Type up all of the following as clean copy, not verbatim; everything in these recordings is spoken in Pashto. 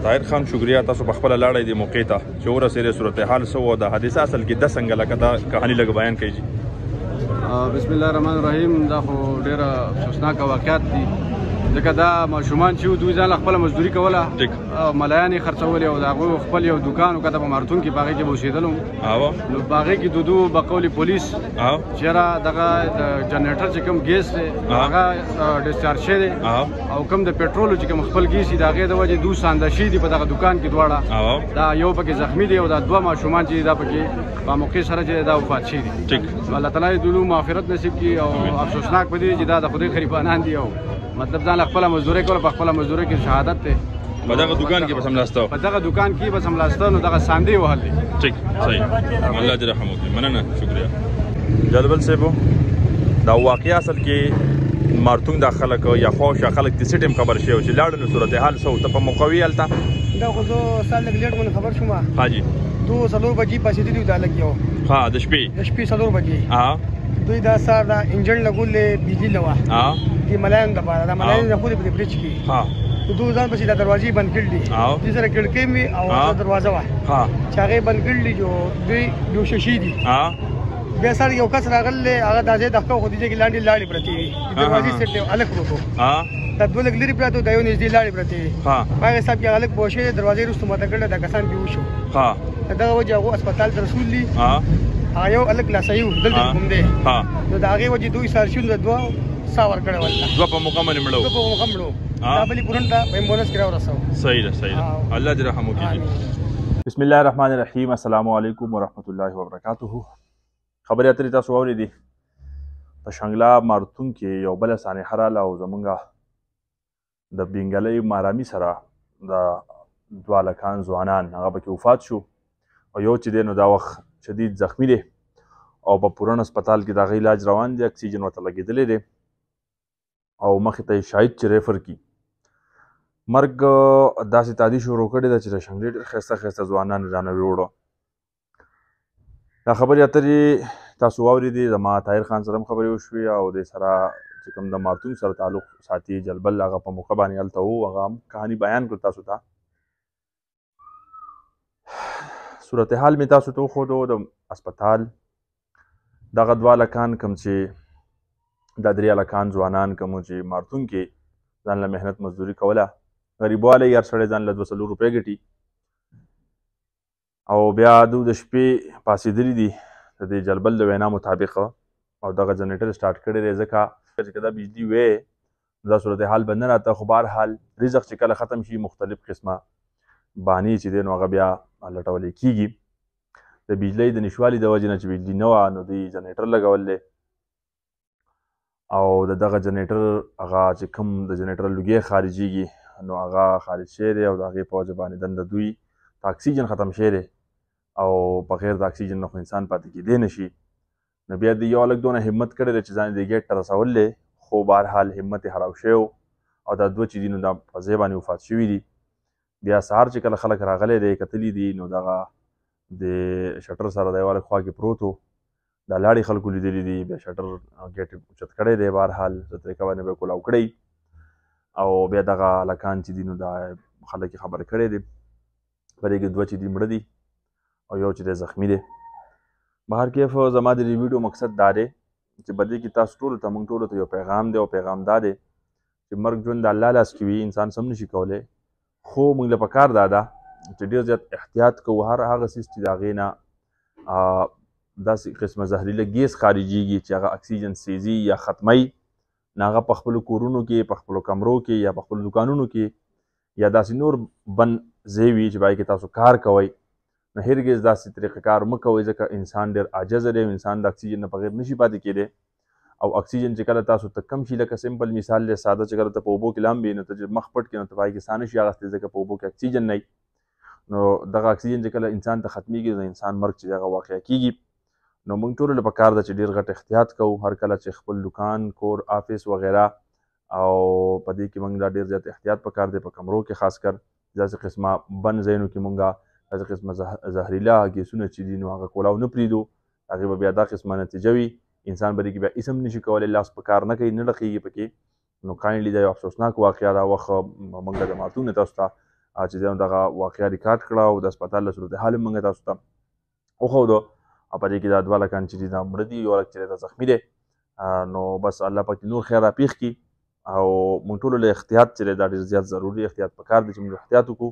طاهر خان شکریه تاسو په خپله لاړئ دې موقع ته چې ورسېدې صورتحال څه وه د حادثه اصل کې ده څنګه لکه دا کهاني لږ بیان کړئ جي. بسم الله الرحمن الرحیم. دا خو ډېره افسوسناکه واقعات دي ځکه دا ماشومان چې دوی ځان خپله مزدوري کوله ملایان یې خرڅولې او د هغوی خپل یو دوکان و کته په مارتون کې په هغې کې به اوسېدلو نو په هغې کې دودو بقول پولیس چې یاره دغه د جنریټر چې کوم ګیس دی هغه ډسچارج شوی دی او کوم د پټرولو چې کوم خپل ګیس دي د هغې د وجې دوی سانده شوي دي په دغه دوکان کې دواړه دا یو پکې زخمي دی او دا دوه ماشومان چې دا پکې په موقع سره چې دا وفات شوي دي. الله تعالی دې دوی مغفرت نصیب کړي او افسوسناک به دي چې دا د خدای غریبانان دي او مطلب ځان خپله مزدوري کوله په خپله مزدوري کې شهادت دی په دغه دوکان کې بس هملاسته په دغه دوکان کې بس هملاسته نو دغه ساندې وهل دي. ټیک صحیح الله دې رحم وکړي مننه شکریه. جلبل صاحب دا واقعي اصل کې مارتون دا خلک یا خوشا خلک د سټیم خبر شي او چې لاړ نو صورتحال سو ته په مقوي الته دا خو زه سال لږ لیټ مون خبر شوم حاجی تو څلور بجې پاسې دي دا لګیو ها د شپې څلور بجې دوی دا سار دا انجن لګولې بجلی لوا دی ملایان د پاره دا ملایان د خو دې برج کې دوی ځان پسې د دروازې بند کړل دي دې سره کړکۍ می او دروازه وا چې هغه بند کړل دي جو دوی یو ششي دي بیا سره یو کس راغله هغه دازې دغه خو دې کې لاړې پرتی وي دروازې سره الګ وکړو دا دوه لګ لري پراته دا یو نږدې لاړې پرتی وي هغه صاحب کې الګ بوشه دروازې رسته ماته کړل دا کسان به وشو دا وجه هغه هسپتال ته رسول دي یو الګ لا صحیح دلته کوم دی نو دا هغه وجه دوی سار شول دوه ساور کړه ولته دوه په مکمل مړو دا بلی پورن ته ایمبولانس کرا ورسو. صحیح ده الله دې رحم وکړي. بسم الله الرحمن الرحیم. السلام علیکم ورحمۃ اللہ وبرکاتہ. خبرې اترې تاسو واورېدې په شنګلا مارتون کې یو بله سانحه راله او زمونږ د بینګلۍ مارامي سره د دوه هلکان ځوانان هغه پکې وفات شو او یو چې دی نو دا وخت شدید زخمی دی او په پورن هسپتال کې د هغه علاج روان دی اکسیجن ورته لګېدلی دی او مخې ته یې شاهد چې ریفر کي مرګ داسې تادي شروع کړې ده چې د شنګلې ډېر ښایسته ښایسته ځوانان رانه ویوړه. دا خبرې اترې تاسو واورېدې زما طاهر خان سره هم خبرې وشوې او دې سره چې کوم د مارتون سره تعلق ساتي جلبل هغه په موقع باندې هلته و هغه هم کهاني بیان کړ تاسو ته. صورتحال مې تاسو ته وښودو د هسپتال دغه دوه هلکان کوم چې دا درې هلکان ځوانان کوم چې مارتون کې ځان له محنت مزدوري کوله غریبوالی هر سړی ځان له 200 روپۍ ګټي او بیا دوی د شپې پاسېدلي دي د دې جلبل د وینا مطابق او دغه جنریټر سټارټ کړی دی ځکه چې که دا بجلي وی دا صورتحال به نه راته خو بهرحال رزق چې کله ختم شي مختلف قسمه بانې چې دی نو هغه بیا لټولی کېږي. د بجلۍ د نشوالي د وجې نه چې بجلي نه وه نو دوی جنریټر لګول دی او دغه جنریټر هغه چې کوم د جنریټر لوګی خارجېږي نو هغه خارج شوی دی او د هغې په وجه باندې دنده دوی د اکسیجن ختم شوی دی او بغیر د اکسیجن نه خو انسان پاتې کېدی نه شي. نو بیا د یو هلک دونه همت کړی دی چې ځان یې دې ګیټ ته رسولی خو بهرحال همت یې خراب شوی او دا دوه چې دي نو دا په ځای باندې وفات شوي دي. بیا سهار چې کله خلک راغلی دی کتلي دي نو دغه د شټر سره د یو هلک خوا کې پروت و دا لاړې خلکو لیدلي دي بیا شټر ګیټ اوچت کړی دی بهرحال د طریقه باندې به یې کولاو کړی او بیا دغه هلکان چې دي نو دا خلک یې خبر کړی دی په دې کې دوه چې دي مړه دي او یو چې دی زخمي دی. بهر کیف زما د دې ویډیو مقصد دا دی چې په دې کې تاسو ټولو ته موږ ټولو ته یو پیغام دی او پیغام دا دی چې مرګ ژوند د الله لاس کې وي انسان سم نشي کولی خو موږ له پکار دا ده چې ډېر زیات احتیاط کوو هر هغه څیز چې د هغې نه داسې قسمه زهریله ګیس خارجېږي چې هغه اکسیجن سیزي یا ختموي نه هغه په خپلو کورونو کې په خپلو کمرو کې یا په خپلو دوکانونو کې یا داسې نور بند ځای وي چې په هغې کې تاسو کار کوئ نو هرګز داسې طریقه کار مه کوئ ځکه انسان ډېر عاجزه دی انسان د اکسیجن نه بغیر نشي پاتې کېدی او اکسیجن چې کله تاسو ته کم شي لکه سمپل مثال دی ساده چې کله ته په اوبو کې لامبې نو ته چې مخ پټ کړې نو ته په هغې کې ساه نشي اخیستی ځکه په اوبو کې اکسیجن نه نو دغه اکسیجن چې کله انسان ته ختمیږي نو انسان مرګ چې هغه واقع کېږي. نو موږ ټولو له پکار ده چې ډېر غټ احتیاط کوو هر کله چې خپل دکان کور آفس وغیره او په دې کې موږ دا ډېر زیات احتیاط پکار دی په کمرو کې خاص کر داسې قسمه بند ځایونو کې موږ داسې قسمه زهریله ګیسونه چې دي نو هغه کولاو نه پرېږدو هغې به بیا دا قسمه نتیجه وي انسان به دې کې بیا اسم نشي کولی لاس په کار نه کوي نه ډقېږي پکې نو کاینډلي دا یو افسوسناک واقعه دا وخت موږ د مارتون نه تاسو ته چې دی دغه واقعه ریکارډ کړه او د هسپتال له صورتحال هم موږ تاسو ته وښودو او په دې کې دا 2 لکان چې دي دا مړه دي، یو هلک چې دی دا زخمي دی. نو بس الله پاک نور خیر راپېښ کړي او موږ ټولو له احتیاط چې دی دا ډېر زیات ضروري احتیاط پکار دی چې موږ احتیاط وکړو.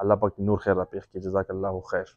الله پاک نور خیر راپېښ کړي. جزاک الله خیر.